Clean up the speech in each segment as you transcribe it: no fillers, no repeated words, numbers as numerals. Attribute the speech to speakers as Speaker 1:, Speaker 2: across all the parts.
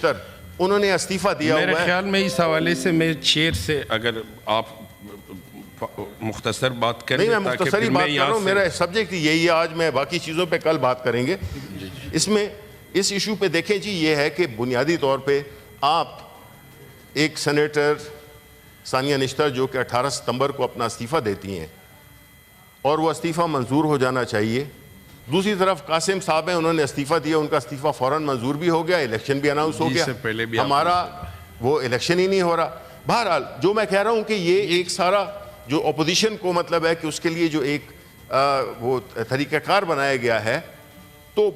Speaker 1: سر انہوں نے استعفیٰ دیا ہوا ہے.
Speaker 2: میرے خیال میں اس حوالے سے میں چیئر سے اگر آپ مختصر بات کریں.
Speaker 1: نہیں میں مختصری بات کر رہا ہوں, میرا سبجیکٹ یہی ہے آج, میں باقی چیزوں پہ کل بات کریں گے. اس میں اس ایشو پہ دیکھیں جی, یہ ہے کہ بنیادی طور پہ آپ ایک سینیٹر ثانیہ نشتر جو کہ 18 ستمبر کو اپنا استعفیٰ دیتی ہیں اور وہ استعفیٰ منظور ہو جانا چاہیے. دوسری طرف قاسم صاحب ہیں, انہوں نے استعفیٰ دیا, ان کا استعفیٰ فوراً منظور بھی ہو گیا, الیکشن بھی اناؤنس ہو گیا. ہمارا وہ الیکشن ہی نہیں ہو رہا. بہرحال جو میں کہہ رہا ہوں کہ یہ ایک سارا جو اپوزیشن کو مطلب ہے کہ اس کے لیے جو ایک وہ طریقہ کار بنایا گیا ہے, تو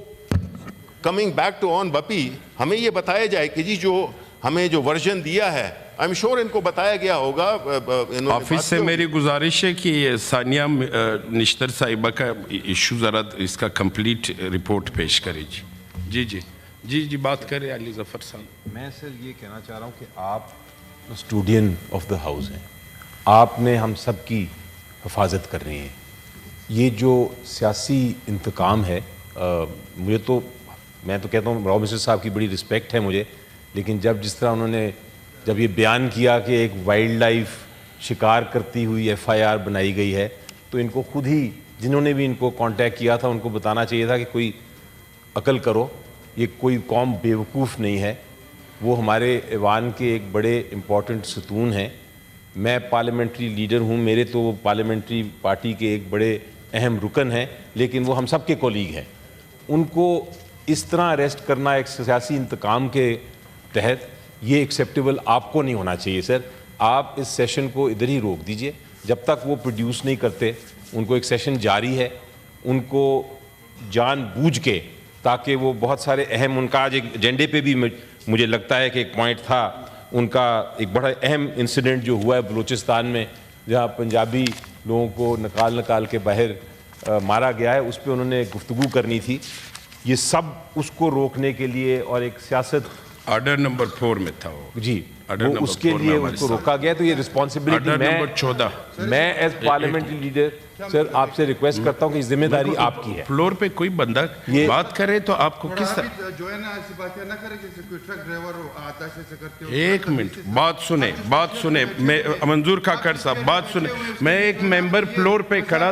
Speaker 1: کمنگ بیک ٹو آن بپی ہمیں یہ بتایا جائے کہ جی جو ہمیں جو ورژن دیا ہے, آئی ایم شور ان کو بتایا گیا ہوگا.
Speaker 2: آفس سے میری گزارش ہے کہ ثانیہ نشتر صاحبہ کا ایشو ذرا اس کا کمپلیٹ رپورٹ پیش کرے. جی بات کریں علی ظفر صاحب.
Speaker 3: میں سر یہ کہنا چاہ رہا ہوں کہ آپ کسٹوڈین آف دا ہاؤس ہیں, آپ نے ہم سب کی حفاظت کر رہے ہیں. یہ جو سیاسی انتقام ہے, میں تو کہتا ہوں راؤ مسٹر صاحب کی بڑی رسپیکٹ ہے مجھے, لیکن جس طرح انہوں نے جب یہ بیان کیا کہ ایک وائلڈ لائف شکار کرتی ہوئی ایف آئی آر بنائی گئی ہے, تو ان کو خود ہی جنہوں نے بھی ان کو کانٹیکٹ کیا تھا ان کو بتانا چاہیے تھا کہ کوئی عقل کرو, یہ کوئی قوم بیوقوف نہیں ہے. وہ ہمارے ایوان کے ایک بڑے امپورٹنٹ ستون ہیں. میں پارلیمنٹری لیڈر ہوں, میرے تو وہ پارلیمنٹری پارٹی کے ایک بڑے اہم رکن ہیں, لیکن وہ ہم سب کے کولیگ ہیں. ان کو اس طرح اریسٹ کرنا ایک سیاسی انتقام کے تحت, یہ ایکسیپٹیبل آپ کو نہیں ہونا چاہیے. سر آپ اس سیشن کو ادھر ہی روک دیجئے جب تک وہ پروڈیوس نہیں کرتے. ان کو ایک سیشن جاری ہے, ان کو جان بوجھ کے, تاکہ وہ بہت سارے اہم, ان کا آج ایک ایجنڈے پہ بھی مجھے لگتا ہے کہ ایک پوائنٹ تھا ان کا, ایک بڑا اہم انسیڈنٹ جو ہوا ہے بلوچستان میں جہاں پنجابی لوگوں کو نکال کے باہر مارا گیا ہے, اس پہ انہوں نے گفتگو کرنی تھی. یہ سب اس کو روکنے کے لیے, اور ایک سیاست
Speaker 2: آرڈر نمبر 4 میں تھا وہ,
Speaker 3: جی وہ اس کے لیے اس کو روکا گیا. تو یہ رسپانسبلٹی میں ایز پارلیمنٹری لیڈر سر آپ سے ریکویسٹ کرتا ہوں کہ ذمہ داری آپ کی ہے.
Speaker 2: فلور پہ کوئی بندہ بات کرے تو آپ کو کس طرح, ایک منٹ بات سنیں منظور کھاکر صاحب بات سنیں. میں ایک ممبر فلور پہ کھڑا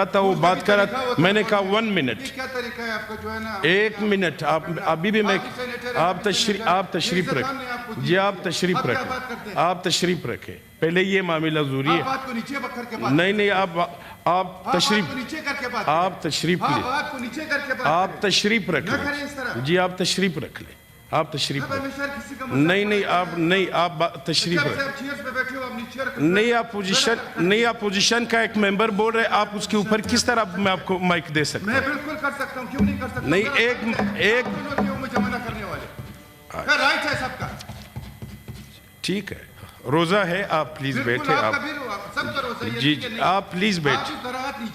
Speaker 2: تھا, وہ بات کر رہا تھا, میں نے کہا 1 منٹ, 1 منٹ, آپ ابھی بھی میں, آپ تشریف رکھیں جی, آپ تشریف رکھیں. پہلے یہ معاملہ ضروری ہے. نہیں آپ تشریف رکھیں جی, آپ تشریف رکھ لیں. آپ تشریف نہیں آپ تشریف رکھیں. نہیں آپ پوزیشن کا ایک ممبر بول رہے, آپ اس کے اوپر کس طرح میں آپ کو مائک دے سکتا ہوں؟
Speaker 4: میں بالکل کر سکتا ہوں, کیوں نہیں کر سکتا؟
Speaker 2: نہیں ایک
Speaker 4: مجھے منع کرنے والے رائٹ ہے سب کا.
Speaker 2: ٹھیک ہے, روزہ ہے, آپ پلیز بیٹھے. جی آپ پلیز بیٹھے,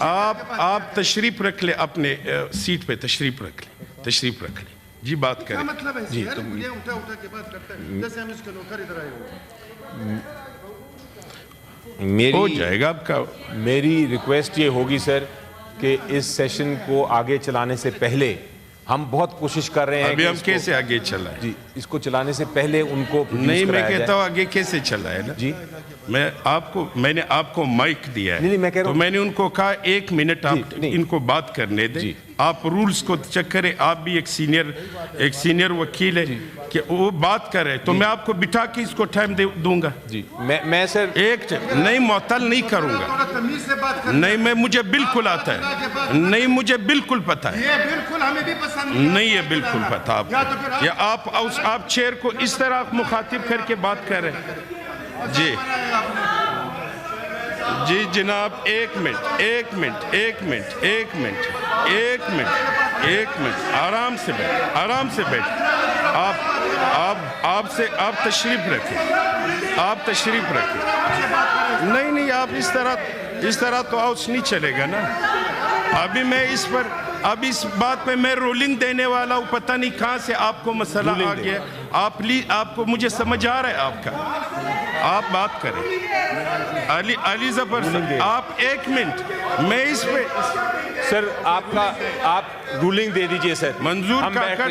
Speaker 2: آپ تشریف رکھ لیں, اپنے سیٹ پہ تشریف رکھ لیں. جی بات کریں.
Speaker 4: مطلب ہے جی یہ اٹھا کے بات کرتا ہے جیسے ہم اس کے نوکر ادھر آئے ہوئے.
Speaker 2: ہو جائے گا آپ کا.
Speaker 3: میری ریکویسٹ یہ ہوگی سر کہ اس سیشن کو آگے چلانے سے پہلے ہم بہت کوشش کر رہے ہیں.
Speaker 2: ابھی ہم کیسے آگے چلائیں؟
Speaker 3: جی اس کو چلانے سے پہلے ان کو
Speaker 2: نہیں, میں کہتا ہوں آگے کیسے چلائیں نا.
Speaker 3: جی
Speaker 2: میں نے آپ کو مائک دیا ہے, تو میں نے ان کو کہا 1 منٹ آپ ان کو بات کرنے دیں. آپ رولز کو چیک کریں, آپ بھی ایک سینئر وکیل ہے کہ وہ بات کرے, تو میں آپ کو بٹھا کے اس کو ٹائم دوں گا.
Speaker 3: جی میں سر
Speaker 2: نہیں معطل نہیں کروں گا. نہیں مجھے بالکل آتا ہے, نہیں مجھے بالکل پتہ ہے,
Speaker 4: یہ بالکل ہمیں بھی پسند
Speaker 2: نہیں یہ بالکل پتہ آپ کو, یا آپ چیئر کو اس طرح مخاطب کر کے بات کر رہے ہیں. جی جناب, 1 منٹ آرام سے بیٹھ. آپ تشریف رکھیں. نہیں آپ اس طرح تو ہاؤس نہیں چلے گا نا. ابھی میں اس بات پہ میں رولنگ دینے والا ہوں, پتہ نہیں کہاں سے آپ کو مسئلہ آ گیا. آپ کو مجھے سمجھ آ رہا ہے آپ کا, آپ بات کریں. علی ظفر صاحب آپ 1 منٹ, میں اس پہ
Speaker 3: سر آپ رولنگ دے دیجئے سر.
Speaker 2: منظور کھاکر